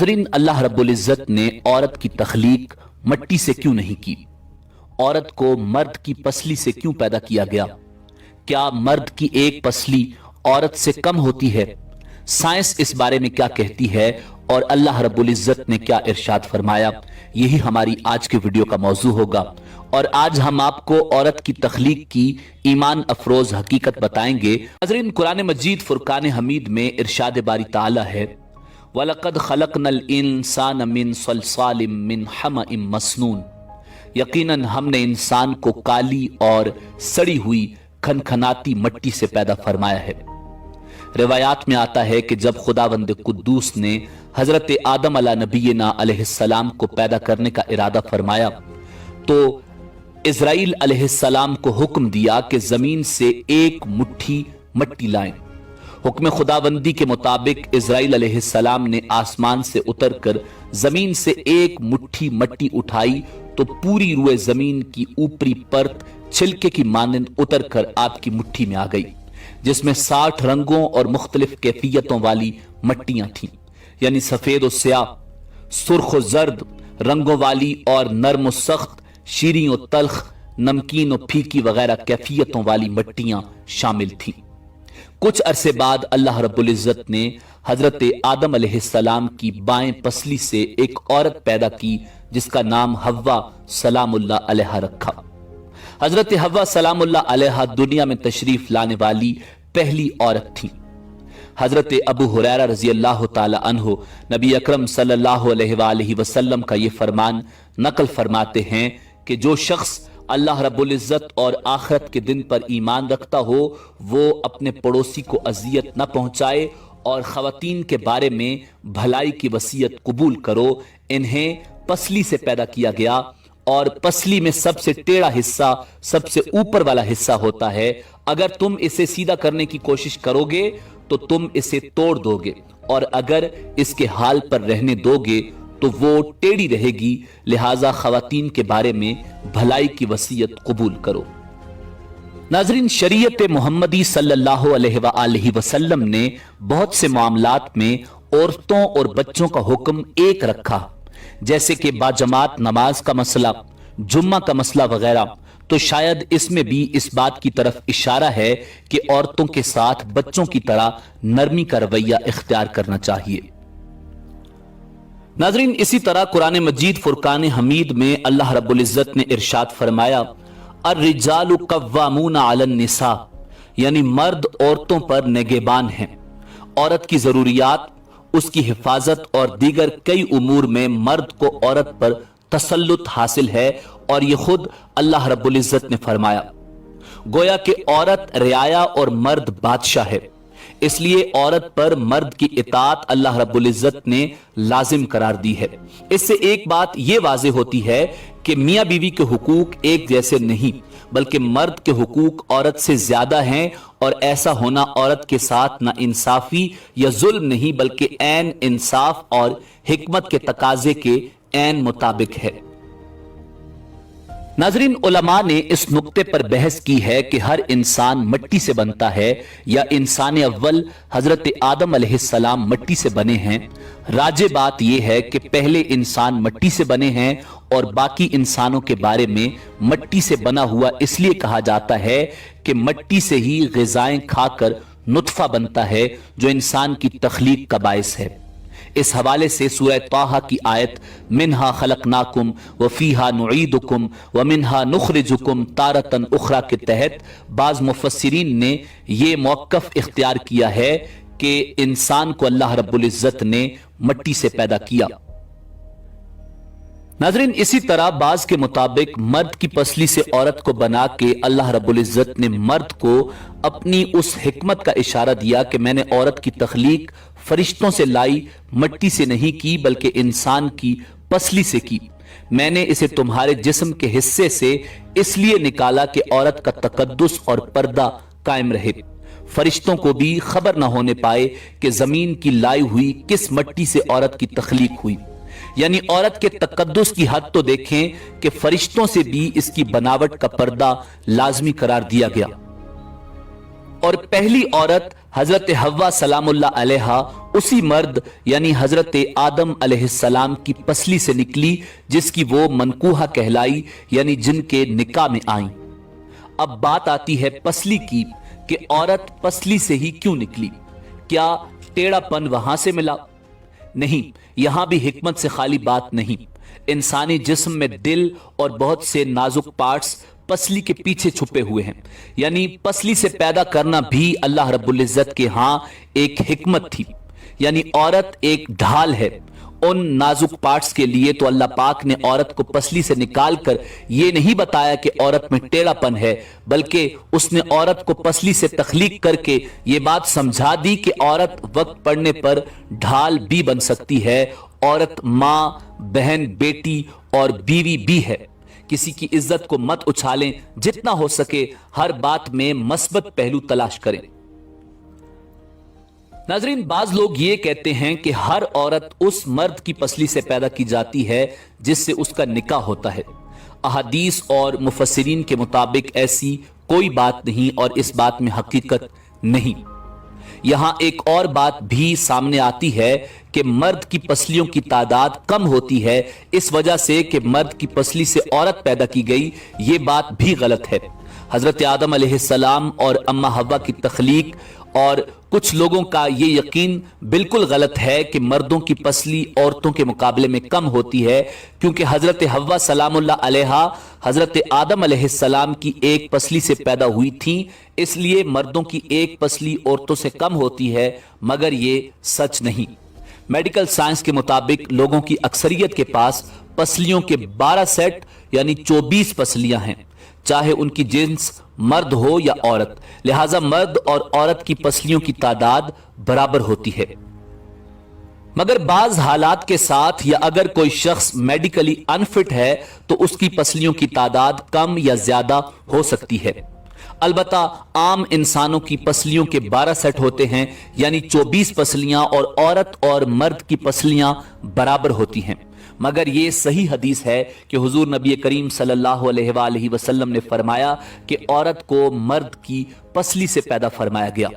नाज़रीन, अल्लाह रब्बुल इज़्ज़त ने औरत की तख्लीक मट्टी से क्यों नहीं की? औरत को मर्द की पसली से क्यों पैदा किया गया? क्या मर्द की एक पसली औरत से कम होती है? साइंस इस बारे में क्या कहती है और अल्लाह रब्बुल इज़्ज़त ने क्या इरशाद फरमाया? यही हमारी आज के वीडियो का मौजू होगा और आज हम आपको औरत की तख्लीक की ईमान अफरोज हकीकत बताएंगे। नाज़रीन, कुरान मजीद फुरकान हमीद में इरशाद बारी ताला है, वलक़द खलक़नल इंसान मिन सलसालिम मिन हमइम मसनून, यकीनन हमने इंसान को काली और सड़ी हुई खनखनाती मट्टी से पैदा फरमाया है। रिवायात में आता है कि जब खुदावंद कुद्दूस ने हजरत आदम अला नबीना अलैहिस्सलाम को पैदा करने का इरादा फरमाया तो इज़राइल अलैहिस्सलाम को हुक्म दिया कि जमीन से एक मुट्ठी मट्टी लाएं। हुक्म खुदाबंदी के मुताबिक इज़राइल अलैहिस्सलाम ने आसमान से उतरकर जमीन से एक मुट्ठी मट्टी उठाई तो पूरी रूए जमीन की ऊपरी परत छिलके की मानंद उतरकर आपकी मुट्ठी में आ गई, जिसमें 60 रंगों और मुख्तलिफ कैफियतों वाली मट्टियां थीं, यानी सफेद और स्याह, सुर्ख और जर्द रंगों वाली और नर्म और सख्त, शीरीं और तल्ख, नमकीन और फीकी वगैरह कैफियतों वाली मट्टियां शामिल थीं। कुछ अरसे बाद अल्लाह रब्बुल इज़्ज़त ने हजरत आदम अलैहिस्सलाम की बाएं पसली से एक औरत पैदा की जिसका नाम हव्वा सलामुल्लाह अलैहा रखा। हजरत हव्वा सलामुल्लाह अलैहा दुनिया में तशरीफ लाने वाली पहली औरत थी। हजरत अबू हुरैरा रजी अल्लाह ताला अन्हु नबी अकरम सल्लल्लाहु अलैहि वसल्लम का ये फरमान नकल फरमाते हैं कि जो शख्स अल्लाह रब्बुल इज़्ज़त और आखिरत के दिन पर ईमान रखता हो वो अपने पड़ोसी को अजियत न पहुंचाए और ख़वातीन के बारे में भलाई की वसीयत कबूल करो। इन्हें पसली से पैदा किया गया और पसली में सबसे टेढ़ा हिस्सा सबसे ऊपर वाला हिस्सा होता है। अगर तुम इसे सीधा करने की कोशिश करोगे तो तुम इसे तोड़ दोगे और अगर इसके हाल पर रहने दोगे तो वो टेढ़ी रहेगी। लिहाजा खवातीन के बारे में भलाई की वसीयत कबूल करो। नाज़रीन, शरीयत मोहम्मदी सल्लल्लाहु अलैहि वसल्लम ने बहुत से मामलात में औरतों और बच्चों का हुक्म एक रखा, जैसे कि बाजमात नमाज का मसला, जुम्मा का मसला वगैरह। तो शायद इसमें भी इस बात की तरफ इशारा है कि औरतों के साथ बच्चों की तरह नरमी का रवैया इख्तियार करना चाहिए। नाज़रीन, इसी तरह कुरान मजीद फुरकान हमीद में अल्लाह रब्बुल इज़्ज़त ने इरशाद फरमाया, अर्रिजालु कव्वामूना अलन निसा, यानी मर्द औरतों पर निगहबान हैं। औरत की जरूरियात, उसकी हिफाजत और दीगर कई उमूर में मर्द को औरत पर तसल्लुत हासिल है और ये खुद अल्लाह रब्बुल इज़्ज़त ने फरमाया। गोया कि औरत रियाया और मर्द बादशाह है, इसलिए औरत पर मर्द की इताअत अल्लाह रब्बुल इज़्ज़त ने लाजिम करार दी है। इससे एक बात यह वाज़ेह होती है कि मियां बीवी के हुकूक एक जैसे नहीं, बल्कि मर्द के हुकूक औरत से ज्यादा हैं और ऐसा होना औरत के साथ ना इंसाफी या जुल्म नहीं बल्कि ऐन इंसाफ और हिकमत के तकाजे के ऐन मुताबिक है। नाज़रीन, उलमा ने इस नुक्ते पर बहस की है कि हर इंसान मट्टी से बनता है या इंसान अव्वल हजरत आदम अलैहिस्सलाम मट्टी से बने हैं। राजे बात यह है कि पहले इंसान मट्टी से बने हैं और बाकी इंसानों के बारे में मट्टी से बना हुआ इसलिए कहा जाता है कि मट्टी से ही ग़िज़ाएं खाकर नुत्फा बनता है जो इंसान की तख्लीक का बायस है। इस हवाले से सूरह ताहा की आयत मिन्हा खलकनाकुम व फीहा नुईदुकुम व मिन्हा नुखरिजुकुम तारतन उखरा के तहत बाज मुफस्सिरीन ने यह मौक़िफ़ इख्तियार किया है कि इंसान को अल्लाह रब्बुल इज़्ज़त ने मट्टी से पैदा किया। नाज़रीन, इसी तरह बाज के मुताबिक मर्द की पसली से औरत को बना के अल्लाह रब्बुल इज़्ज़त ने मर्द को अपनी उस हिकमत का इशारा दिया कि मैंने औरत की तख्लीक फरिश्तों से लाई, मट्टी से नहीं की बल्कि इंसान की पसली से की। मैंने इसे तुम्हारे जिस्म के हिस्से से इसलिए निकाला कि औरत का तकद्दुस और पर्दा कायम रहे, फरिश्तों को भी खबर न होने पाए कि जमीन की लाई हुई किस मट्टी से औरत की तख्लीक हुई। यानी औरत के तकद्दुस की हद तो देखें कि फरिश्तों से भी इसकी बनावट का पर्दा लाजमी करार दिया गया। اور پہلی عورت حضرت حوا سلام اللہ علیہا اسی مرد یعنی حضرت آدم علیہ السلام کی پسلی سے نکلی جس کی وہ منکوحہ کہلائی یعنی جن کے نکاح میں آئیں۔ اب بات آتی ہے پسلی کی کہ عورت پسلی سے ہی کیوں نکلی؟ کیا ٹیڑھا پن وہاں سے ملا؟ نہیں، یہاں بھی حکمت سے خالی بات نہیں۔ انسانی جسم میں دل اور بہت سے نازک پارٹس پسلی کے پیچھے چھپے ہوئے ہیں، یعنی پسلی سے پیدا کرنا بھی اللہ رب العزت کے ہاں ایک حکمت تھی، یعنی عورت ایک ڈھال ہے ان نازک پارٹس کے لیے۔ تو اللہ پاک نے عورت کو پسلی سے نکال کر یہ نہیں بتایا کہ عورت میں ٹیڑھا پن ہے، بلکہ اس نے عورت کو پسلی سے تخلیق کر کے یہ بات سمجھا دی کہ عورت وقت پڑنے پر ڈھال بھی بن سکتی ہے۔ عورت ماں، بہن، بیٹی اور بیوی بھی ہے۔ کسی کی عزت کو مت اچھالیں، جتنا ہو سکے ہر بات میں مثبت پہلو تلاش کریں۔ ناظرین، بعض لوگ یہ کہتے ہیں کہ ہر عورت اس مرد کی پسلی سے پیدا کی جاتی ہے جس سے اس کا نکاح ہوتا ہے۔ احادیث اور مفسرین کے مطابق ایسی کوئی بات نہیں اور اس بات میں حقیقت نہیں۔ یہاں ایک اور بات بھی سامنے آتی ہے کہ مرد کی پسلیوں کی تعداد کم ہوتی ہے اس وجہ سے کہ مرد کی پسلی سے عورت پیدا کی گئی، یہ بات بھی غلط ہے۔ حضرت آدم علیہ السلام اور اماں حوا کی تخلیق اور کچھ لوگوں کا یہ یقین بالکل غلط ہے کہ مردوں کی پسلی عورتوں کے مقابلے میں کم ہوتی ہے، کیونکہ حضرت حوا سلام اللہ علیہا حضرت آدم علیہ السلام کی ایک پسلی سے پیدا ہوئی تھیں، اس لیے مردوں کی ایک پسلی عورتوں سے کم ہوتی ہے، مگر یہ سچ نہیں۔ میڈیکل سائنس کے مطابق لوگوں کی اکثریت کے پاس پسلیوں کے 12 سیٹ یعنی 24 پسلیاں ہیں، چاہے ان کی جنس مرد ہو یا عورت، لہٰذا مرد اور عورت کی پسلیوں کی تعداد برابر ہوتی ہے۔ مگر بعض حالات کے ساتھ یا اگر کوئی شخص میڈیکلی انفٹ ہے تو اس کی پسلیوں کی تعداد کم یا زیادہ ہو سکتی ہے۔ البتہ عام انسانوں کی پسلیوں کے 12 سیٹ ہوتے ہیں، یعنی 24 پسلیاں، اور عورت اور مرد کی پسلیاں برابر ہوتی ہیں۔ مگر یہ صحیح حدیث ہے کہ حضور نبی کریم صلی اللہ علیہ وآلہ وسلم نے فرمایا کہ عورت کو مرد کی پسلی سے پیدا فرمایا گیا۔